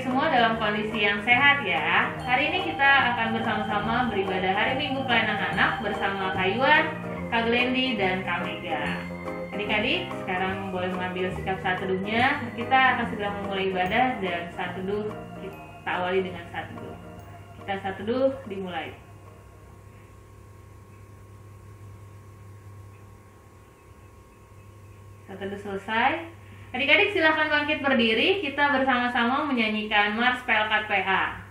semua dalam kondisi yang sehat ya. Hari ini kita akan bersama-sama beribadah hari Minggu pelayanan anak bersama Kak Yuan, Kak Glendi, dan Kak Mega. Adik-adik, sekarang boleh mengambil sikap saat teduhnya. Kita akan segera memulai ibadah dan saat teduh kita awali dengan saat teduh. Kita saat teduh dimulai. Saat teduh selesai. Adik-adik silahkan bangkit berdiri, kita bersama-sama menyanyikan Mars Pelkat PA.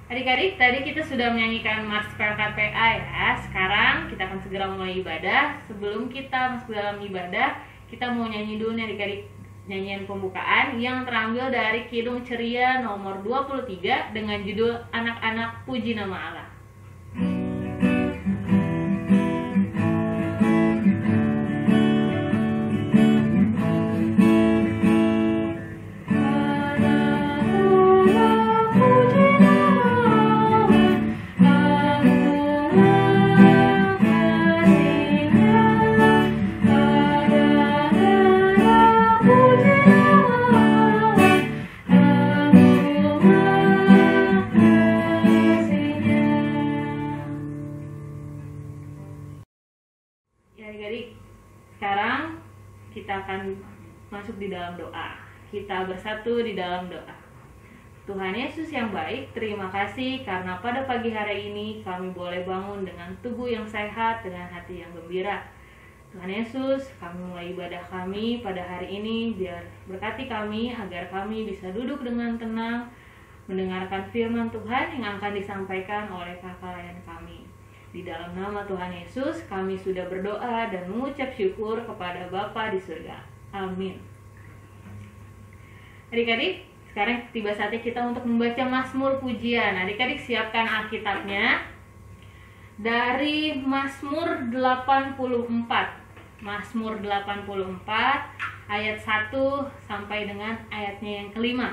Adik-adik, tadi kita sudah menyanyikan Mars Pelkat PA ya. Sekarang kita akan segera mulai ibadah. Sebelum kita masuk dalam ibadah, kita mau nyanyi dulu nih adik-adik, nyanyian pembukaan yang terambil dari Kidung Ceria nomor 23 dengan judul Anak-anak Puji Nama Allah. Adik-adik, sekarang kita akan masuk di dalam doa. Kita bersatu di dalam doa. Tuhan Yesus yang baik, terima kasih karena pada pagi hari ini kami boleh bangun dengan tubuh yang sehat, dengan hati yang gembira. Tuhan Yesus, kami mulai ibadah kami pada hari ini, biar berkati kami agar kami bisa duduk dengan tenang, mendengarkan firman Tuhan yang akan disampaikan oleh kakak layan kami. Di dalam nama Tuhan Yesus, kami sudah berdoa dan mengucap syukur kepada Bapa di surga. Amin. Adik-adik, sekarang tiba saatnya kita untuk membaca Mazmur Pujian. Adik-adik siapkan Alkitabnya dari Mazmur 84. Mazmur 84 ayat 1 sampai dengan ayatnya yang kelima.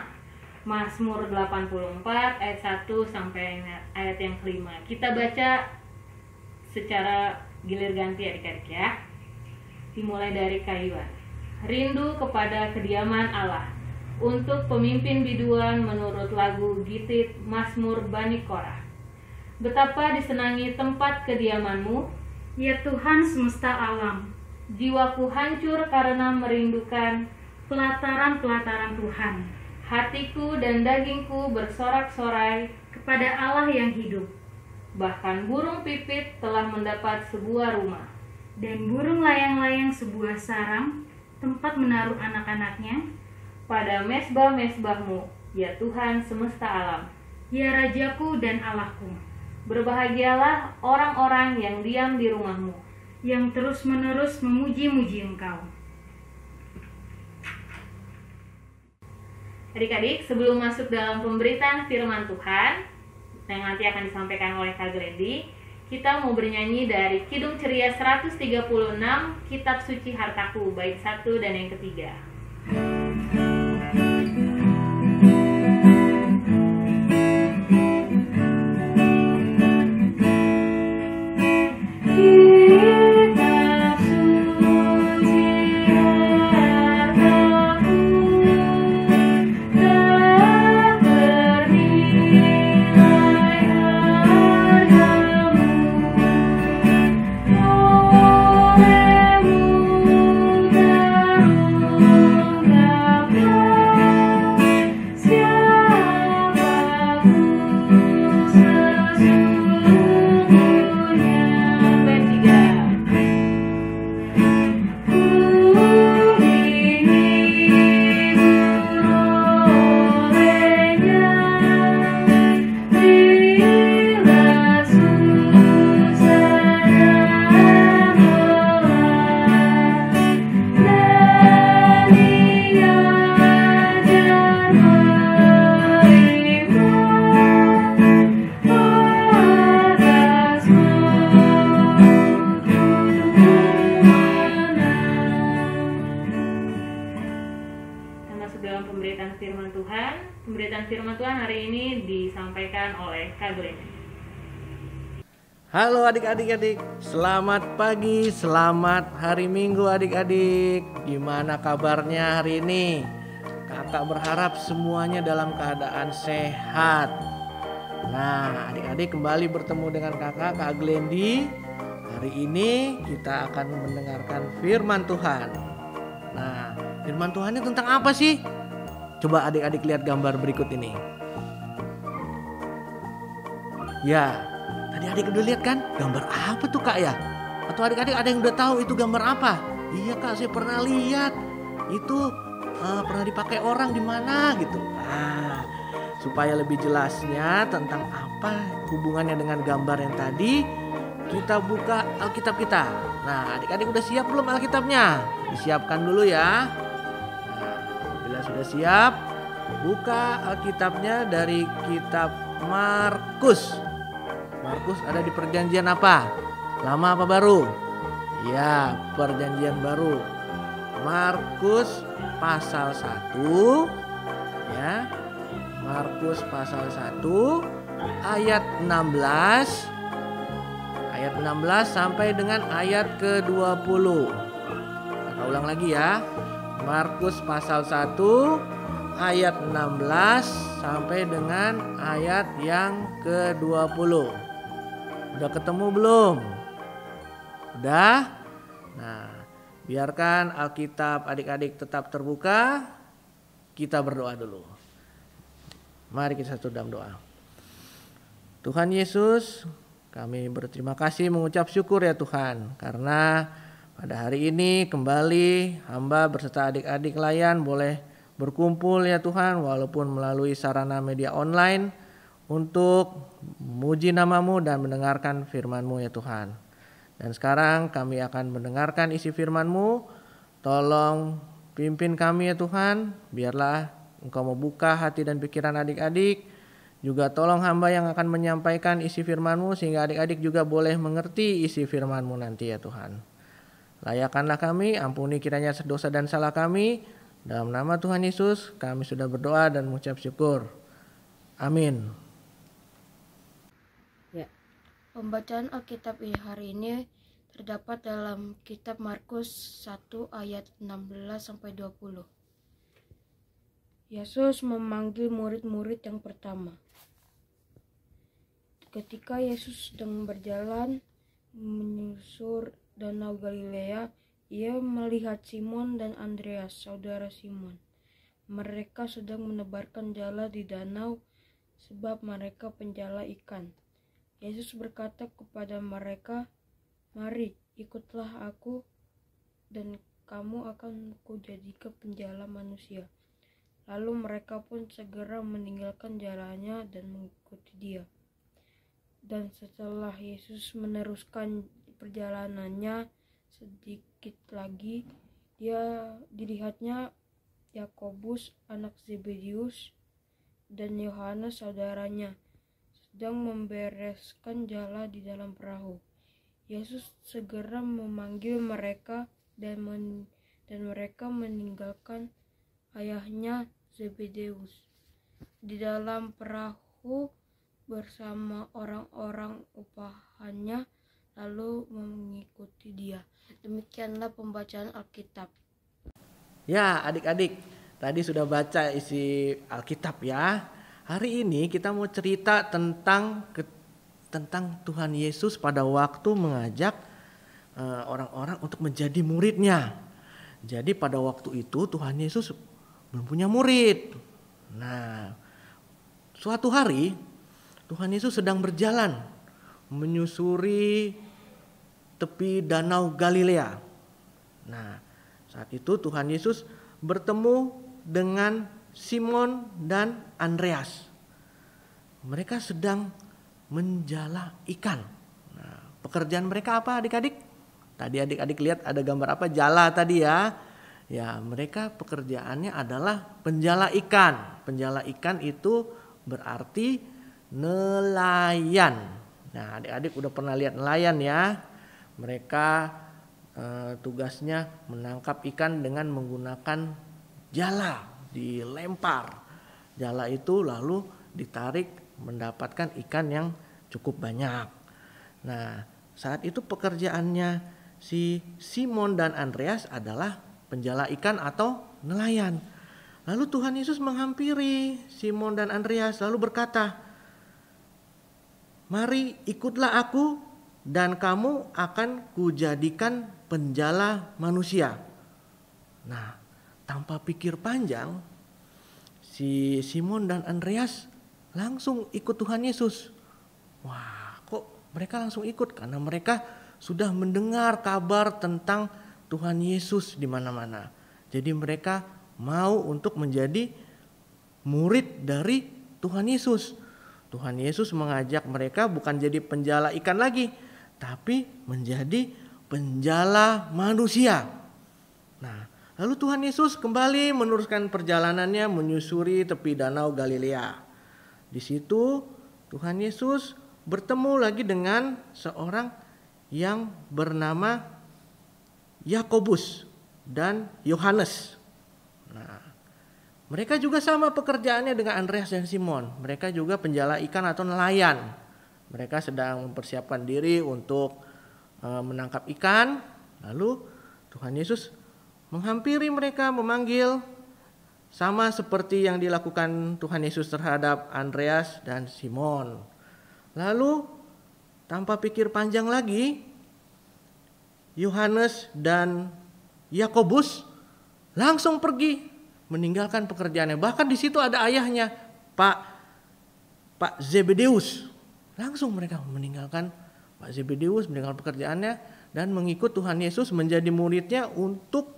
Mazmur 84 ayat 1 sampai ayat yang kelima. Kita baca secara gilir ganti adik-adik ya. Dimulai dari Kak Yuan. Rindu kepada kediaman Allah. untuk pemimpin biduan menurut lagu Gitit Mazmur Bani Korah. Betapa disenangi tempat kediaman-Mu, ya Tuhan semesta alam. jiwaku hancur karena merindukan Pelataran-pelataran Tuhan, hatiku dan dagingku bersorak-sorai kepada Allah yang hidup. Bahkan burung pipit telah mendapat sebuah rumah, Dan burung layang-layang sebuah sarang, tempat menaruh anak-anaknya. pada mesbah-mesbah-Mu, ya Tuhan semesta alam. Ya Rajaku dan Allahku, Berbahagialah orang-orang yang diam di rumah-Mu. yang terus-menerus memuji-muji Engkau. Adik-adik, sebelum masuk dalam pemberitaan firman Tuhan yang nanti akan disampaikan oleh Kak Glendi, kita mau bernyanyi dari Kidung Ceria 136, Kitab Suci Hartaku, bait 1 dan yang ketiga. Kitab suci hartaku, tak bernilai hargamu, olehmu terungkaplah siapaku sesungguhnya. Bait 3. Ku ingin berolehnya bila susah dan lelah, dan ia ajar menerima atas Kita masuk dalam pemberitaan firman Tuhan. Pemberitaan firman Tuhan hari ini disampaikan oleh Kak Glendi. Halo adik-adik, selamat pagi, selamat hari Minggu adik-adik. Gimana kabarnya hari ini? Kakak berharap semuanya dalam keadaan sehat. Nah, adik-adik kembali bertemu dengan kakak, Kak Glendi. Hari ini kita akan mendengarkan firman Tuhan. Nah, firman Tuhan ini tentang apa sih? Coba adik-adik lihat gambar berikut ini. Ya, tadi adik udah lihat kan? Gambar apa tuh Kak ya? Atau adik-adik ada yang udah tahu itu gambar apa? Iya Kak, saya pernah lihat. Itu pernah dipakai orang di mana gitu. Nah, supaya lebih jelasnya tentang apa hubungannya dengan gambar yang tadi, kita buka Alkitab kita. Nah, adik-adik udah siap belum Alkitabnya? Disiapkan dulu ya. Nah, bila sudah siap, buka Alkitabnya dari kitab Markus. Markus ada di perjanjian apa? Lama apa baru? Ya, perjanjian baru. Markus pasal 1 ya. Markus pasal 1 ayat 16. Ayat 16 sampai dengan ayat ke-20. Kita ulang lagi ya. Markus pasal 1 ayat 16 sampai dengan ayat yang ke-20. Udah ketemu belum? Udah? Nah, biarkan Alkitab adik-adik tetap terbuka. Kita berdoa dulu. Mari kita satu dalam doa. Tuhan Yesus, kami berterima kasih mengucap syukur ya Tuhan. Karena pada hari ini kembali hamba berserta adik-adik layan boleh berkumpul ya Tuhan. Walaupun melalui sarana media online untuk memuji nama-Mu dan mendengarkan firman-Mu ya Tuhan. Dan sekarang kami akan mendengarkan isi firman-Mu. Tolong pimpin kami ya Tuhan. Biarlah Engkau membuka hati dan pikiran adik-adik. Juga tolong hamba yang akan menyampaikan isi firman-Mu sehingga adik-adik juga boleh mengerti isi firman-Mu nanti ya Tuhan. Layakkanlah kami, ampuni kiranya dosa dan salah kami. Dalam nama Tuhan Yesus kami sudah berdoa dan mengucap syukur. Amin. Pembacaan Alkitab hari ini terdapat dalam kitab Markus 1 ayat 16 sampai 20. Yesus memanggil murid-murid yang pertama. Ketika Yesus sedang berjalan menyusur Danau Galilea, ia melihat Simon dan Andreas, saudara Simon. Mereka sedang menebarkan jala di danau sebab mereka penjala ikan. Yesus berkata kepada mereka, "Mari, ikutlah aku dan kamu akan kujadikan penjala manusia." Lalu mereka pun segera meninggalkan jalannya dan mengikuti dia. Dan setelah Yesus meneruskan perjalanannya sedikit lagi, dilihatnya Yakobus anak Zebedius dan Yohanes saudaranya sedang membereskan jala di dalam perahu. Yesus segera memanggil mereka dan mereka meninggalkan ayahnya Zebedeus di dalam perahu bersama orang-orang upahannya, lalu mengikuti dia. Demikianlah pembacaan Alkitab. Ya, adik-adik, tadi sudah baca isi Alkitab ya. Hari ini kita mau cerita tentang Tuhan Yesus pada waktu mengajak orang-orang untuk menjadi muridnya. Jadi pada waktu itu Tuhan Yesus belum punya murid. Nah, suatu hari Tuhan Yesus sedang berjalan menyusuri tepi Danau Galilea. Nah, saat itu Tuhan Yesus bertemu dengan Simon dan Andreas. Mereka sedang menjala ikan. Nah, pekerjaan mereka apa adik-adik? Tadi adik-adik lihat ada gambar apa? Jala tadi ya. Ya, mereka pekerjaannya adalah penjala ikan. Penjala ikan itu berarti nelayan. Nah, adik-adik udah pernah lihat nelayan ya. Mereka tugasnya menangkap ikan dengan menggunakan jala, dilempar. Jala itu lalu ditarik mendapatkan ikan yang cukup banyak. Nah, saat itu pekerjaannya si Simon dan Andreas adalah penjala ikan atau nelayan. Lalu Tuhan Yesus menghampiri Simon dan Andreas lalu berkata, "Mari ikutlah aku dan kamu akan kujadikan penjala manusia." Nah, tanpa pikir panjang, si Simon dan Andreas langsung ikut Tuhan Yesus. Wah, kok mereka langsung ikut? Karena mereka sudah mendengar kabar tentang Tuhan Yesus di mana-mana. Jadi mereka mau untuk menjadi murid dari Tuhan Yesus. Tuhan Yesus mengajak mereka bukan jadi penjala ikan lagi, tapi menjadi penjala manusia. Nah, lalu Tuhan Yesus kembali meneruskan perjalanannya menyusuri tepi Danau Galilea. Di situ Tuhan Yesus bertemu lagi dengan seorang yang bernama Yakobus dan Yohanes. Nah, mereka juga sama pekerjaannya dengan Andreas dan Simon. Mereka juga penjala ikan atau nelayan. Mereka sedang mempersiapkan diri untuk menangkap ikan. Lalu Tuhan Yesus menghampiri mereka, memanggil, sama seperti yang dilakukan Tuhan Yesus terhadap Andreas dan Simon. Lalu tanpa pikir panjang lagi, Yohanes dan Yakobus langsung pergi meninggalkan pekerjaannya. Bahkan di situ ada ayahnya, Pak Zebedeus. Langsung mereka meninggalkan Pak Zebedeus, meninggalkan pekerjaannya dan mengikut Tuhan Yesus menjadi muridnya untuk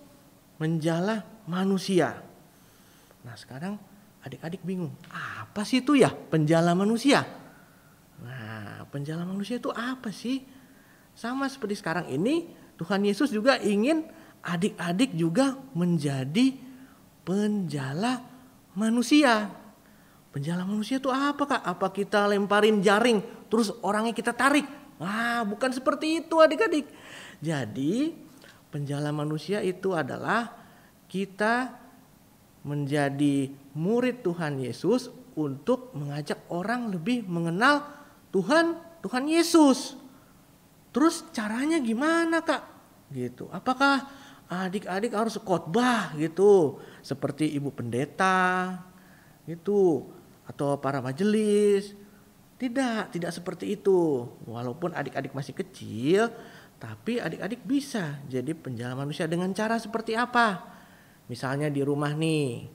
menjala manusia. Nah, sekarang adik-adik bingung, apa sih itu ya penjala manusia? Nah, penjala manusia itu apa sih? Sama seperti sekarang ini, Tuhan Yesus juga ingin adik-adik juga menjadi penjala manusia. Penjala manusia itu apa, Kak? Apa kita lemparin jaring terus orangnya kita tarik? Wah, bukan seperti itu adik-adik. Jadi penjala manusia itu adalah kita menjadi murid Tuhan Yesus untuk mengajak orang lebih mengenal Tuhan Yesus. Terus caranya gimana, Kak? Gitu. Apakah adik-adik harus khotbah gitu, seperti ibu pendeta gitu, atau para majelis. Tidak seperti itu. Walaupun adik-adik masih kecil, tapi adik-adik bisa jadi penjala manusia dengan cara seperti apa? Misalnya di rumah nih,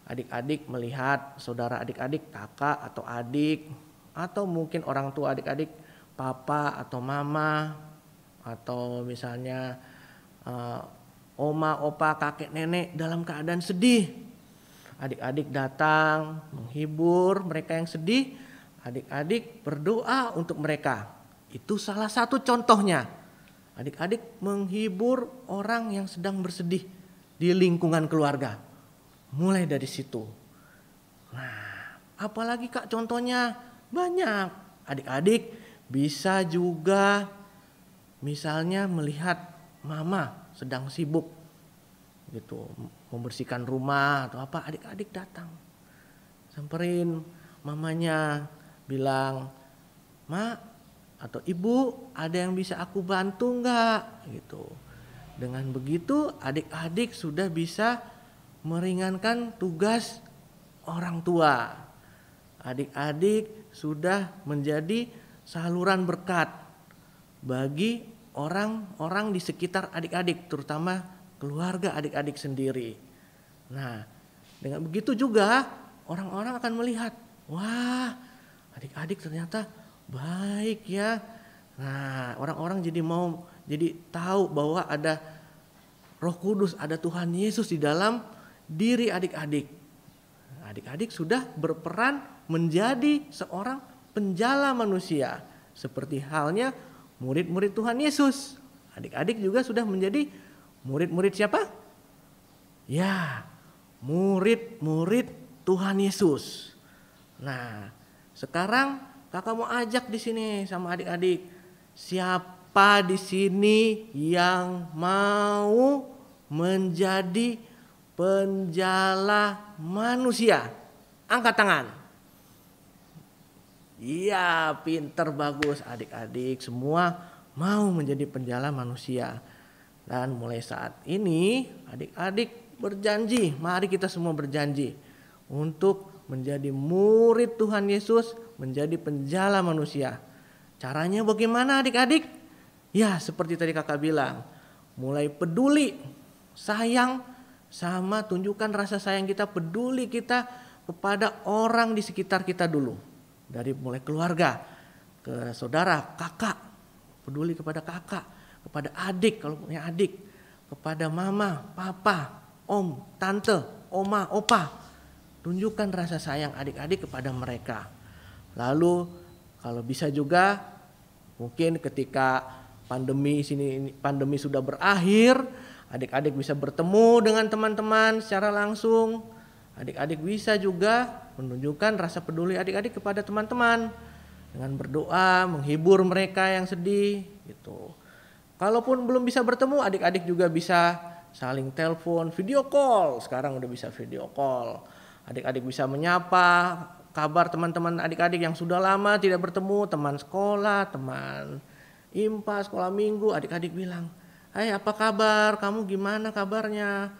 adik-adik melihat saudara adik-adik, kakak atau adik, atau mungkin orang tua adik-adik, papa atau mama, atau misalnya oma, opa, kakek, nenek dalam keadaan sedih. Adik-adik datang menghibur mereka yang sedih, adik-adik berdoa untuk mereka. Itu salah satu contohnya. Adik-adik menghibur orang yang sedang bersedih di lingkungan keluarga. Mulai dari situ. Nah, apalagi Kak contohnya banyak. Adik-adik bisa juga misalnya melihat mama sedang sibuk gitu, membersihkan rumah atau apa, adik-adik datang. Samperin mamanya, bilang, "Mak atau Ibu, ada yang bisa aku bantu enggak?" gitu. Dengan begitu adik-adik sudah bisa meringankan tugas orang tua. Adik-adik sudah menjadi saluran berkat bagi orang-orang di sekitar adik-adik, terutama keluarga adik-adik sendiri. Nah, dengan begitu juga orang-orang akan melihat, wah, adik-adik ternyata baik ya. Nah, orang-orang jadi tahu bahwa ada Roh Kudus, ada Tuhan Yesus di dalam diri adik-adik. Adik-adik sudah berperan menjadi seorang penjala manusia, seperti halnya murid-murid Tuhan Yesus. Adik-adik juga sudah menjadi murid-murid siapa? Ya, murid-murid Tuhan Yesus. Nah, sekarang kakak mau ajak di sini sama adik-adik, siapa di sini yang mau menjadi penjala manusia? Angkat tangan. Iya, pinter, bagus. Adik-adik semua mau menjadi penjala manusia. Dan mulai saat ini adik-adik berjanji, mari kita semua berjanji untuk menjadi murid Tuhan Yesus, menjadi penjala manusia. Caranya bagaimana adik-adik? Ya, seperti tadi kakak bilang, mulai peduli, sayang, sama tunjukkan rasa sayang kita, peduli kita kepada orang di sekitar kita dulu. Dari mulai keluarga, ke saudara, kakak, peduli kepada kakak, kepada adik kalau punya adik, kepada mama, papa, om, tante, oma, opa. Tunjukkan rasa sayang adik-adik kepada mereka. Lalu kalau bisa juga mungkin ketika pandemi sudah berakhir, adik-adik bisa bertemu dengan teman-teman secara langsung. Adik-adik bisa juga menunjukkan rasa peduli adik-adik kepada teman-teman dengan berdoa, menghibur mereka yang sedih gitu. Kalaupun belum bisa bertemu, adik-adik juga bisa saling telepon, video call. Sekarang udah bisa video call. Adik-adik bisa menyapa kabar teman-teman adik-adik yang sudah lama tidak bertemu, teman sekolah, teman IMPA, sekolah minggu. Adik-adik bilang, "Hai, apa kabar? Kamu gimana kabarnya?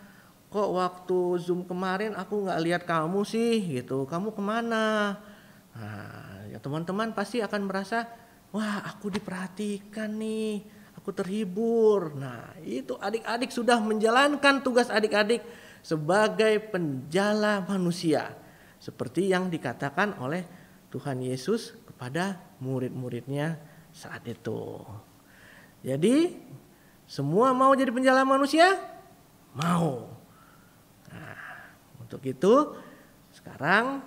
Kok waktu Zoom kemarin aku gak lihat kamu sih gitu, kamu kemana?" Nah, ya teman-teman pasti akan merasa, wah, aku diperhatikan nih, aku terhibur. Nah, itu adik-adik sudah menjalankan tugas adik-adik sebagai penjala manusia, seperti yang dikatakan oleh Tuhan Yesus kepada murid-muridnya saat itu. Jadi semua mau jadi penjala manusia? Mau. Untuk itu sekarang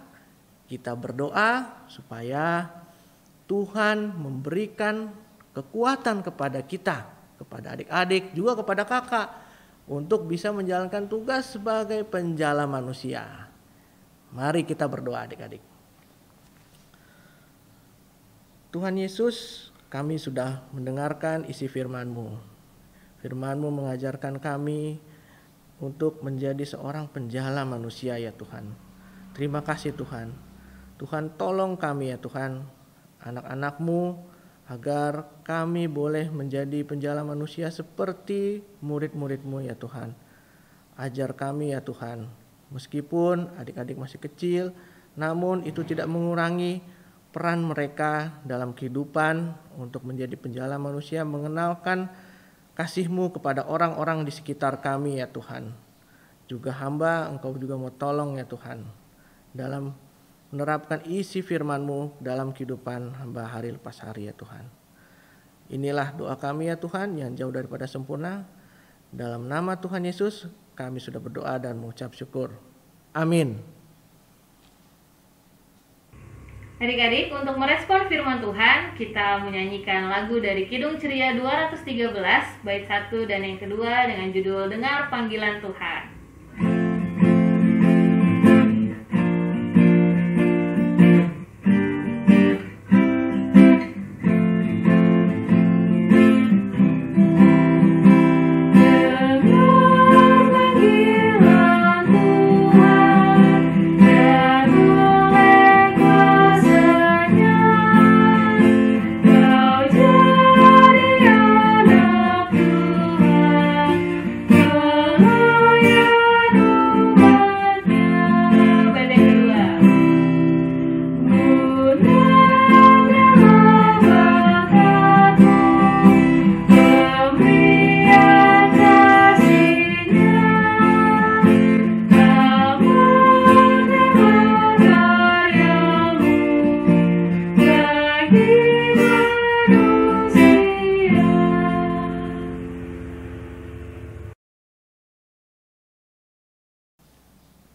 kita berdoa supaya Tuhan memberikan kekuatan kepada kita, kepada adik-adik, juga kepada kakak untuk bisa menjalankan tugas sebagai penjala manusia. Mari kita berdoa adik-adik. Tuhan Yesus, kami sudah mendengarkan isi firman-Mu. Firman-Mu mengajarkan kami untuk menjadi seorang penjala manusia ya Tuhan. Terima kasih Tuhan. Tuhan tolong kami ya Tuhan, anak-anak-Mu, agar kami boleh menjadi penjala manusia seperti murid-murid-Mu ya Tuhan. Ajar kami ya Tuhan, meskipun adik-adik masih kecil, namun itu tidak mengurangi peran mereka dalam kehidupan untuk menjadi penjala manusia, mengenalkan kasih-Mu kepada orang-orang di sekitar kami ya Tuhan. Juga hamba Engkau juga mau tolong ya Tuhan, dalam menerapkan isi firman-Mu dalam kehidupan hamba hari lepas hari ya Tuhan. Inilah doa kami ya Tuhan yang jauh daripada sempurna. Dalam nama Tuhan Yesus kami sudah berdoa dan mengucap syukur. Amin. Adik-adik, untuk merespon firman Tuhan, kita menyanyikan lagu dari Kidung Ceria 213, bait 1 dan yang kedua dengan judul Dengar Panggilan Tuhan.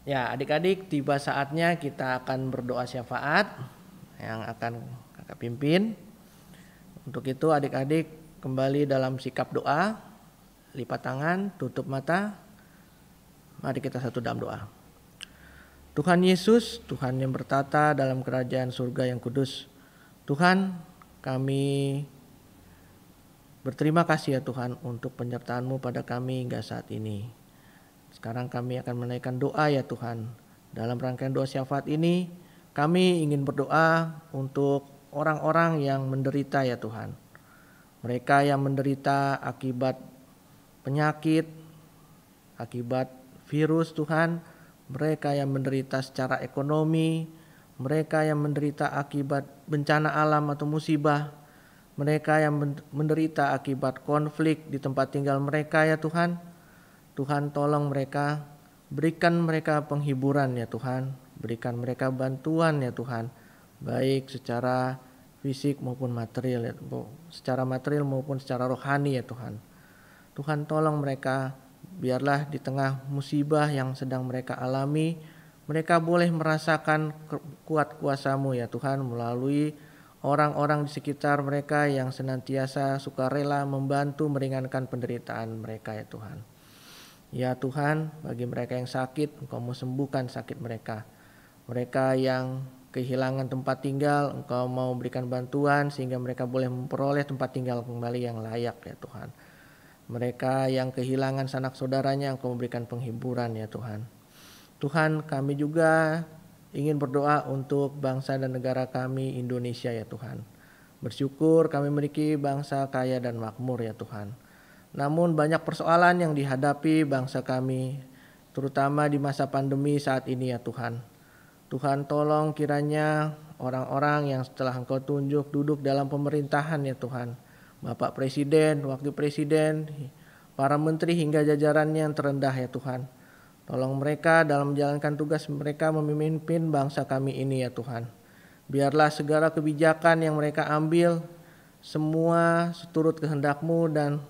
Ya, adik-adik, tiba saatnya kita akan berdoa syafaat yang akan kakak pimpin. Untuk itu adik-adik kembali dalam sikap doa, lipat tangan, tutup mata. Mari kita satu dalam doa. Tuhan Yesus, Tuhan yang bertata dalam kerajaan surga yang kudus. Tuhan, kami berterima kasih ya Tuhan untuk penyertaan-Mu pada kami hingga saat ini. Sekarang kami akan menaikkan doa ya Tuhan. Dalam rangkaian doa syafaat ini, kami ingin berdoa untuk orang-orang yang menderita ya Tuhan. Mereka yang menderita akibat penyakit, akibat virus Tuhan. Mereka yang menderita secara ekonomi, mereka yang menderita akibat bencana alam atau musibah. Mereka yang menderita akibat konflik di tempat tinggal mereka ya Tuhan. Tuhan tolong mereka, berikan mereka penghiburan ya Tuhan, berikan mereka bantuan ya Tuhan, baik secara fisik maupun material ya, secara material maupun secara rohani ya Tuhan. Tuhan tolong mereka, biarlah di tengah musibah yang sedang mereka alami, mereka boleh merasakan kuat kuasa-Mu ya Tuhan melalui orang-orang di sekitar mereka yang senantiasa sukarela membantu meringankan penderitaan mereka ya Tuhan. Ya Tuhan, bagi mereka yang sakit, Engkau mau sembuhkan sakit mereka. Mereka yang kehilangan tempat tinggal, Engkau mau berikan bantuan sehingga mereka boleh memperoleh tempat tinggal kembali yang layak ya Tuhan. Mereka yang kehilangan sanak saudaranya, Engkau memberikan penghiburan ya Tuhan. Tuhan, kami juga ingin berdoa untuk bangsa dan negara kami Indonesia ya Tuhan. Bersyukur kami memiliki bangsa kaya dan makmur ya Tuhan. Namun banyak persoalan yang dihadapi bangsa kami, terutama di masa pandemi saat ini ya Tuhan. Tuhan tolong kiranya orang-orang yang setelah Engkau tunjuk duduk dalam pemerintahan ya Tuhan. Bapak Presiden, Wakil Presiden, para menteri hingga jajarannya yang terendah ya Tuhan. Tolong mereka dalam menjalankan tugas mereka memimpin bangsa kami ini ya Tuhan. Biarlah segala kebijakan yang mereka ambil semua seturut kehendak-Mu dan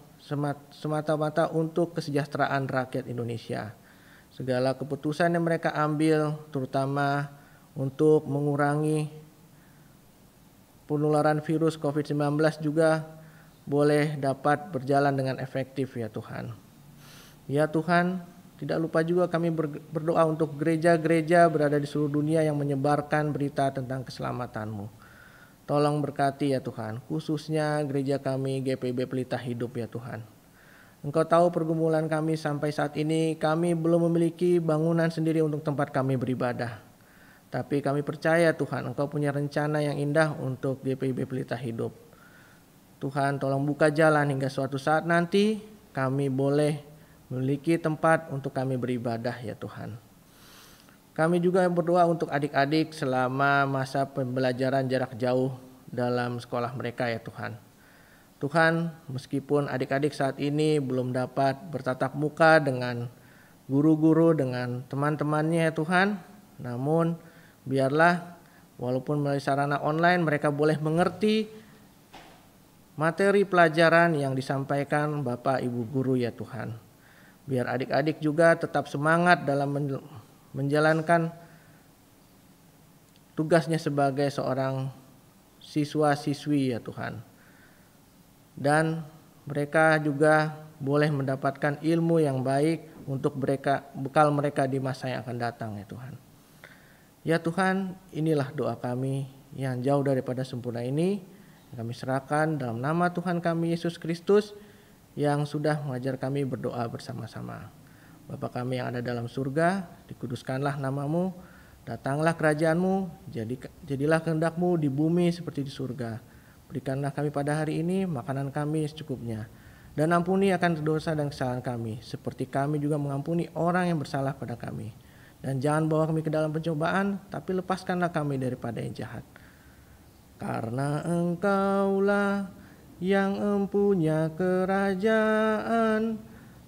semata-mata untuk kesejahteraan rakyat Indonesia. Segala keputusan yang mereka ambil terutama untuk mengurangi penularan virus COVID-19 juga boleh dapat berjalan dengan efektif ya Tuhan. Ya Tuhan, tidak lupa juga kami berdoa untuk gereja-gereja berada di seluruh dunia yang menyebarkan berita tentang keselamatan-Mu. Tolong berkati ya Tuhan, khususnya gereja kami GPIB Pelita Hidup ya Tuhan. Engkau tahu pergumulan kami sampai saat ini, kami belum memiliki bangunan sendiri untuk tempat kami beribadah. Tapi kami percaya Tuhan, Engkau punya rencana yang indah untuk GPIB Pelita Hidup. Tuhan tolong buka jalan hingga suatu saat nanti kami boleh memiliki tempat untuk kami beribadah ya Tuhan. Kami juga berdoa untuk adik-adik selama masa pembelajaran jarak jauh dalam sekolah mereka ya Tuhan. Tuhan, meskipun adik-adik saat ini belum dapat bertatap muka dengan guru-guru, dengan teman-temannya ya Tuhan, namun biarlah walaupun melalui sarana online mereka boleh mengerti materi pelajaran yang disampaikan Bapak Ibu Guru ya Tuhan. Biar adik-adik juga tetap semangat dalam menjalankan tugasnya sebagai seorang siswa-siswi ya Tuhan. Dan mereka juga boleh mendapatkan ilmu yang baik untuk bekal mereka di masa yang akan datang ya Tuhan. Ya Tuhan, inilah doa kami yang jauh daripada sempurna ini. Kami serahkan dalam nama Tuhan kami Yesus Kristus yang sudah mengajar kami berdoa bersama-sama. Bapa kami yang ada dalam surga, dikuduskanlah namamu, datanglah kerajaanmu, jadilah kehendak-Mu di bumi seperti di surga. Berikanlah kami pada hari ini makanan kami secukupnya. Dan ampuni akan dosa dan kesalahan kami, seperti kami juga mengampuni orang yang bersalah pada kami. Dan jangan bawa kami ke dalam pencobaan, tapi lepaskanlah kami daripada yang jahat. Karena Engkaulah yang empunya kerajaan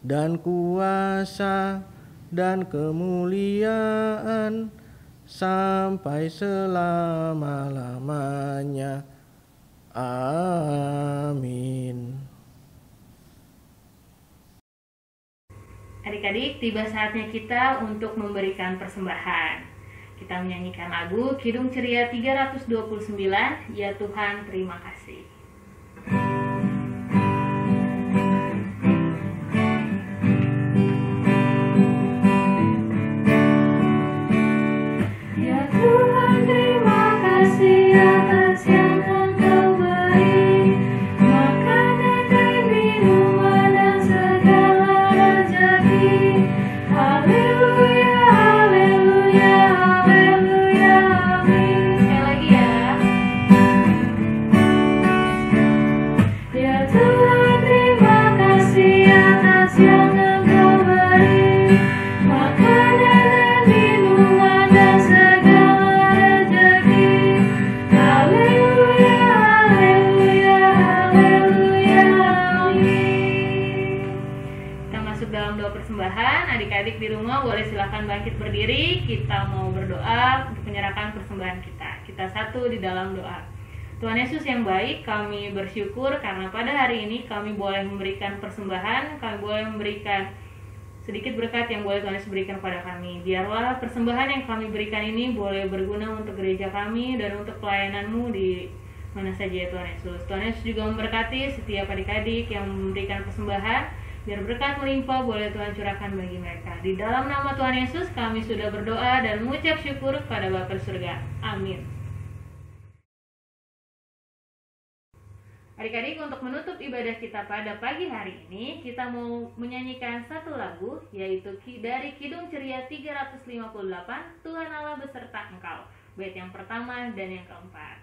dan kuasa dan kemuliaan sampai selama-lamanya. Amin. Adik-adik, tiba saatnya kita untuk memberikan persembahan. Kita menyanyikan lagu Kidung Ceria 329, Ya Tuhan Terima Kasih. Ya Tuhan terima kasih atas yang Engkau beri, makanan dan minuman dan segala rezeki. Haleluya, haleluya, haleluya, amin. Sekali lagi ya. Ya Tuhan terima kasih atas yang Engkau beri, makanan dan minuman dan segala rezeki. Haleluya, haleluya, haleluya, amin. Kita masuk dalam doa persembahan. Adik-adik di rumah boleh silakan bangkit berdiri. Kita mau berdoa untuk menyerahkan persembahan kita. Kita satu di dalam doa. Tuhan Yesus yang baik, kami bersyukur karena pada hari ini kami boleh memberikan persembahan, kami boleh memberikan sedikit berkat yang boleh Tuhan Yesus berikan kepada kami. Biarlah persembahan yang kami berikan ini boleh berguna untuk gereja kami dan untuk pelayanan-Mu di mana saja ya Tuhan Yesus. Tuhan Yesus juga memberkati setiap adik-adik yang memberikan persembahan. Biar berkat melimpah boleh Tuhan curahkan bagi mereka. Di dalam nama Tuhan Yesus kami sudah berdoa dan mengucap syukur kepada Bapa di surga. Amin. Adik-adik, untuk menutup ibadah kita pada pagi hari ini, kita mau menyanyikan satu lagu, yaitu dari Kidung Ceria 358, Tuhan Allah beserta Engkau. Bait yang pertama dan yang keempat.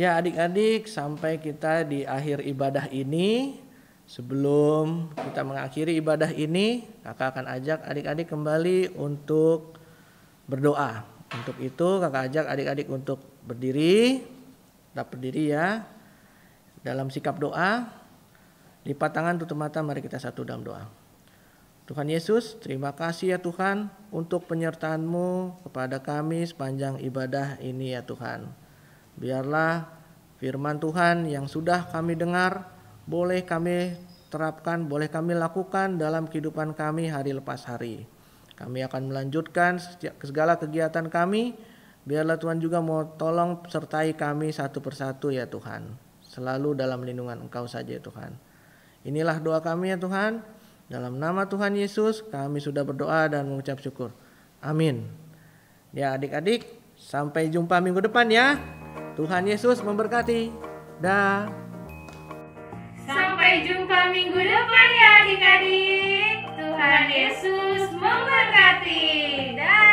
Ya adik-adik, sampai kita di akhir ibadah ini. Sebelum kita mengakhiri ibadah ini, kakak akan ajak adik-adik kembali untuk berdoa. Untuk itu kakak ajak adik-adik untuk berdiri. Tetap berdiri ya. Dalam sikap doa, lipat tangan, tutup mata, mari kita satu dalam doa. Tuhan Yesus, terima kasih ya Tuhan untuk penyertaan-Mu kepada kami sepanjang ibadah ini ya Tuhan. Biarlah firman Tuhan yang sudah kami dengar boleh kami terapkan, boleh kami lakukan dalam kehidupan kami hari lepas hari. Kami akan melanjutkan segala kegiatan kami. Biarlah Tuhan juga mau tolong sertai kami satu persatu ya Tuhan. Selalu dalam lindungan Engkau saja ya Tuhan. Inilah doa kami ya Tuhan. Dalam nama Tuhan Yesus kami sudah berdoa dan mengucap syukur. Amin. Ya adik-adik, sampai jumpa minggu depan ya. Tuhan Yesus memberkati. Dah. Sampai jumpa minggu depan ya adik-adik. Tuhan Yesus memberkati. Dah.